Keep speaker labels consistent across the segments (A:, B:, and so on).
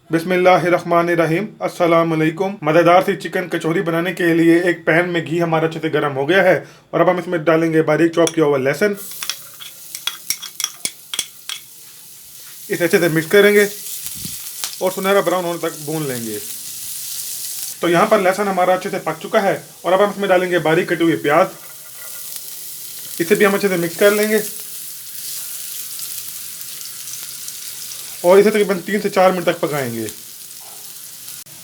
A: बिस्मिल्लाहिर्रहमानिर्रहीम। अस्सलाम वालेकुम। मज़ेदार सी चिकन कचौरी बनाने के लिए एक पैन में घी हमारा अच्छे से गर्म हो गया है और अब हम इसमें डालेंगे बारीक चॉप किया हुआ लहसुन। इसे अच्छे से मिक्स करेंगे और सुनहरा ब्राउन होने तक भून लेंगे। तो यहाँ पर लहसुन हमारा अच्छे से पक चुका है और अब हम इसमें डालेंगे बारीक कटी हुई प्याज। इसे भी हम अच्छे से मिक्स कर लेंगे और इसे तकरीबन 3 से 4 मिनट तक पकाएंगे।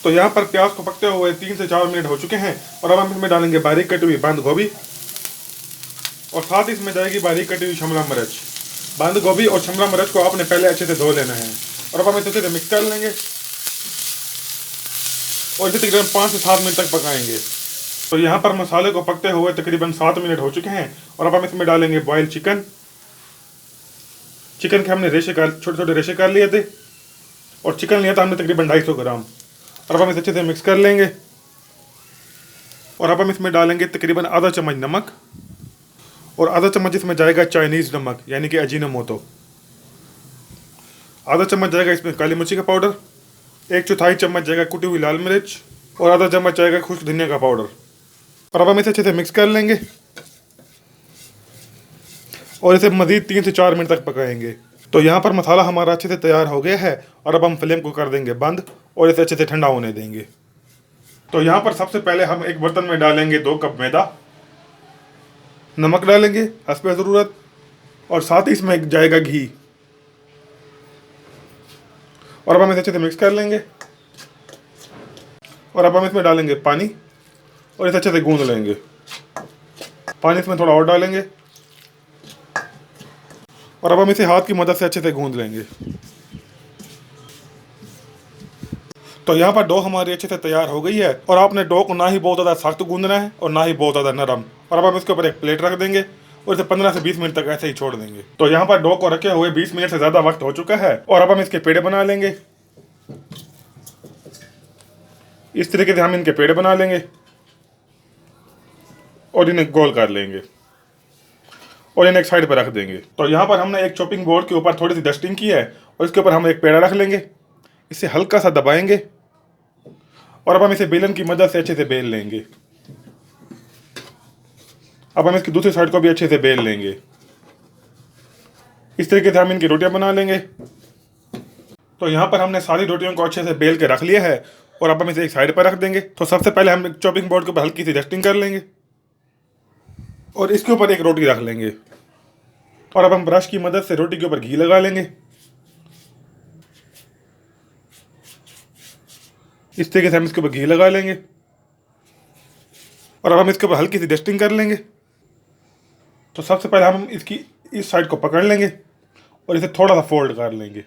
A: तो यहाँ पर प्याज को पकते हुए 3 से 4 मिनट हो चुके हैं और अब हम इसमें डालेंगे बारीक कटी हुई बंद गोभी और साथ ही इसमें जाएगी बारीक कटी हुई शिमला मिर्च। बंद गोभी और शिमला मिर्च को आपने पहले अच्छे से धो लेना है और अब हम इसे अच्छे से मिक्स कर लेंगे और इसे तकरीबन 5 से 7 मिनट तक पकाएंगे। तो यहाँ पर मसाले को पकते हुए तकरीबन 7 मिनट हो चुके हैं और अब हम इसमें डालेंगे बॉयल चिकन। चिकन के हमने छोटे छोटे रेशे कर लिए थे और चिकन लिया था हमने तकरीबन 250 ग्राम। और अब हम इसे अच्छे से मिक्स कर लेंगे और अब हम इसमें डालेंगे तकरीबन आधा चम्मच नमक और आधा चम्मच इसमें जाएगा चाइनीज़ नमक यानी कि अजीनोमोटो। आधा चम्मच जाएगा इसमें काली मिर्ची का पाउडर, 1/4 चम्मच जाएगा कुटी हुई लाल मिर्च और आधा चम्मच जाएगा खुश्क धनिया का पाउडर। और अब हम इसे अच्छे से मिक्स कर लेंगे और इसे मज़ीद 3 से 4 मिनट तक पकाएंगे। तो यहाँ पर मसाला हमारा अच्छे से तैयार हो गया है और अब हम फ्लेम को कर देंगे बंद और इसे अच्छे से ठंडा होने देंगे। तो यहाँ पर सबसे पहले हम एक बर्तन में डालेंगे 2 कप मैदा, नमक डालेंगे हस्बे ज़रूरत और साथ ही इसमें जाएगा घी और अब हम इसे अच्छे से मिक्स कर लेंगे और अब हम इसमें डालेंगे पानी और इसे अच्छे से गूंद लेंगे। पानी इसमें थोड़ा और डालेंगे और अब हम इसे हाथ की मदद से अच्छे से गूंद लेंगे। तो यहाँ पर डो हमारी अच्छे से तैयार हो गई है और आपने डो को ना ही बहुत ज़्यादा सख्त गूंदना है और ना ही बहुत ज़्यादा नरम। और अब हम इसके ऊपर एक प्लेट रख देंगे और इसे 15 से 20 मिनट तक ऐसे ही छोड़ देंगे। तो यहाँ पर डो को रखे हुए 20 मिनट से ज़्यादा वक्त हो चुका है और अब हम इसके पेड़े बना लेंगे। इस तरीके से हम इनके पेड़े बना लेंगे और इन्हें गोल कर लेंगे और इन्हें एक साइड पर रख देंगे। तो यहाँ पर हमने एक चॉपिंग बोर्ड के ऊपर थोड़ी सी डस्टिंग की है और इसके ऊपर हम एक पेड़ा रख लेंगे। इसे हल्का सा दबाएंगे और अब हम इसे बेलन की मदद से अच्छे से बेल लेंगे। अब हम इसकी दूसरी साइड को भी अच्छे से बेल लेंगे। इस तरीके से हम इनकी रोटियां बना लेंगे। तो यहाँ पर हमने सारी रोटियों को अच्छे से बेल के रख लिया है और अब हम इसे एक साइड पर रख देंगे। तो सबसे पहले हम एक चॉपिंग बोर्ड के ऊपर हल्की सी डस्टिंग कर लेंगे और इसके ऊपर एक रोटी रख लेंगे और अब हम ब्रश की मदद से रोटी के ऊपर घी लगा लेंगे। इस तरीके से हम इसके ऊपर घी लगा लेंगे और अब हम इसके ऊपर हल्की सी डस्टिंग कर लेंगे। तो सबसे पहले हम इसकी इस साइड को पकड़ लेंगे और इसे थोड़ा सा फोल्ड कर लेंगे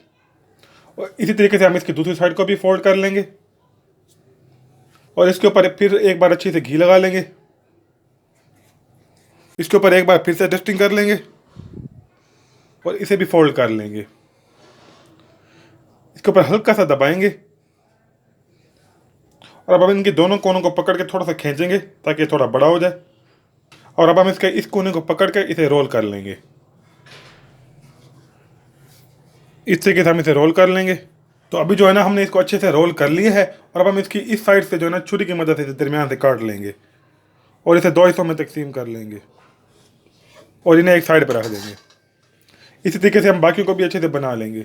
A: और इसी तरीके से हम इसकी दूसरी साइड को भी फोल्ड कर लेंगे और इसके ऊपर फिर एक बार अच्छे से घी लगा लेंगे। इसके ऊपर एक बार फिर से डस्टिंग कर लेंगे और इसे भी फोल्ड कर लेंगे। इसके ऊपर हल्का सा दबाएंगे और अब हम इनके दोनों कोनों को पकड़ के थोड़ा सा खींचेंगे ताकि ये थोड़ा बड़ा हो जाए और अब हम इसके इस कोने को पकड़ के इसे रोल कर लेंगे। इस तरीके से हम इसे रोल कर लेंगे। तो अभी जो है ना हमने इसको अच्छे से रोल कर लिया है और अब हम इसकी इस साइड से जो है ना छुरी की मदद से दरमियान से काट लेंगे और इसे 2 हिस्सों में तकसीम कर लेंगे और इन्हें एक साइड पर रख देंगे। इसी तरीके से हम बाकी को भी अच्छे से बना लेंगे।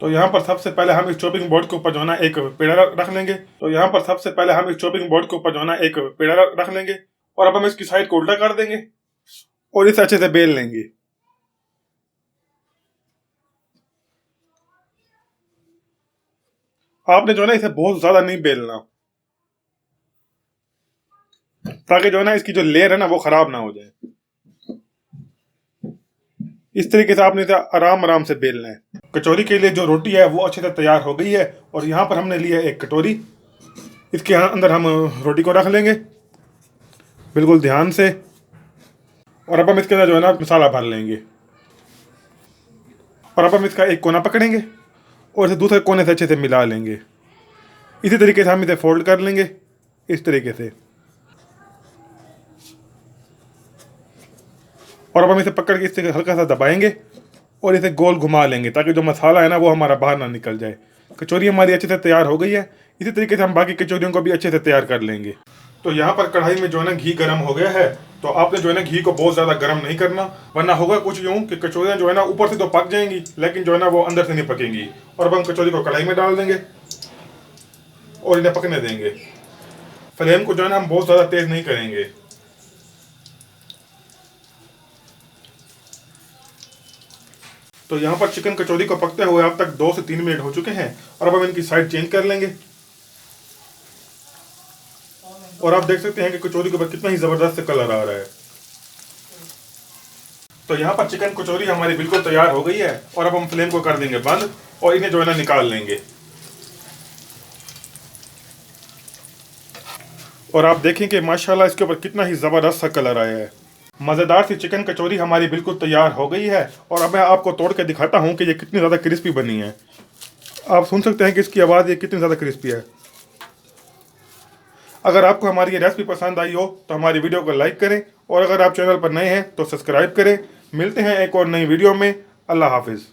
A: तो यहाँ पर सबसे पहले हम इस चॉपिंग बोर्ड के ऊपर जो है ना एक पेड़ा रख लेंगे। तो यहाँ पर सबसे पहले हम इस चॉपिंग बोर्ड के ऊपर जो है ना एक पेड़ा रख लेंगे और अब हम इसकी साइड को उल्टा कर देंगे और इसे अच्छे से बेल लेंगे। आपने जो है ना इसे बहुत ज्यादा नहीं बेलना ताकि जो है ना इसकी जो लेयर है ना वो खराब ना हो जाए। इस तरीके से आपने इसे आराम आराम से बेलना है। कचौरी के लिए जो रोटी है वो अच्छे से तैयार हो गई है और यहाँ पर हमने लिया एक कटोरी। इसके अंदर हम रोटी को रख लेंगे बिल्कुल ध्यान से और अब हम इसके अंदर जो है ना मसाला भर लेंगे और अब हम इसका एक कोना पकड़ेंगे और इसे दूसरे कोने से अच्छे से मिला लेंगे। इसी तरीके से हम इसे फोल्ड कर लेंगे इस तरीके से और अब हम इसे पकड़ के इस तरीके हल्का सा दबाएंगे और इसे गोल घुमा लेंगे ताकि जो मसाला है ना वो हमारा बाहर ना निकल जाए। कचौरी हमारी अच्छे से तैयार हो गई है। इसी तरीके से हम बाकी कचौरियों को भी अच्छे से तैयार कर लेंगे। तो यहाँ पर कढ़ाई में जो है ना घी गर्म हो गया है। तो आपने जो है ना घी को बहुत ज़्यादा गर्म नहीं करना, वरना होगा कुछ यूँ कि कचौरियाँ जो है ना ऊपर से तो पक जाएंगी लेकिन जो है ना वो अंदर से नहीं पकेंगी। और अब हम कचौरी को कढ़ाई में डाल देंगे और इन्हें पकने देंगे। फ्लेम को जो है ना हम बहुत ज़्यादा तेज़ नहीं करेंगे। तो यहाँ पर चिकन कचौरी को पकते हुए अब तक 2 से 3 मिनट हो चुके हैं और अब हम इनकी साइड चेंज कर लेंगे। और आप देख सकते हैं कि कचौरी के ऊपर कितना ही ज़बरदस्त कलर आ रहा है। तो यहाँ पर चिकन कचौरी हमारी बिल्कुल तैयार हो गई है और अब हम फ्लेम को कर देंगे बंद और इन्हें जो है ना निकाल लेंगे। और आप देखें कि माशाल्लाह इसके ऊपर कितना ही ज़बरदस्त सा कलर आया है। मज़ेदार सी चिकन कचौरी हमारी बिल्कुल तैयार हो गई है और अब मैं आपको तोड़ के दिखाता हूँ कि ये कितनी ज़्यादा क्रिस्पी बनी है। आप सुन सकते हैं कि इसकी आवाज़ ये कितनी ज़्यादा क्रिस्पी है। अगर आपको हमारी ये रेसिपी पसंद आई हो तो हमारी वीडियो को लाइक करें और अगर आप चैनल पर नए हैं तो सब्सक्राइब करें। मिलते हैं एक और नई वीडियो में। अल्लाह हाफिज़।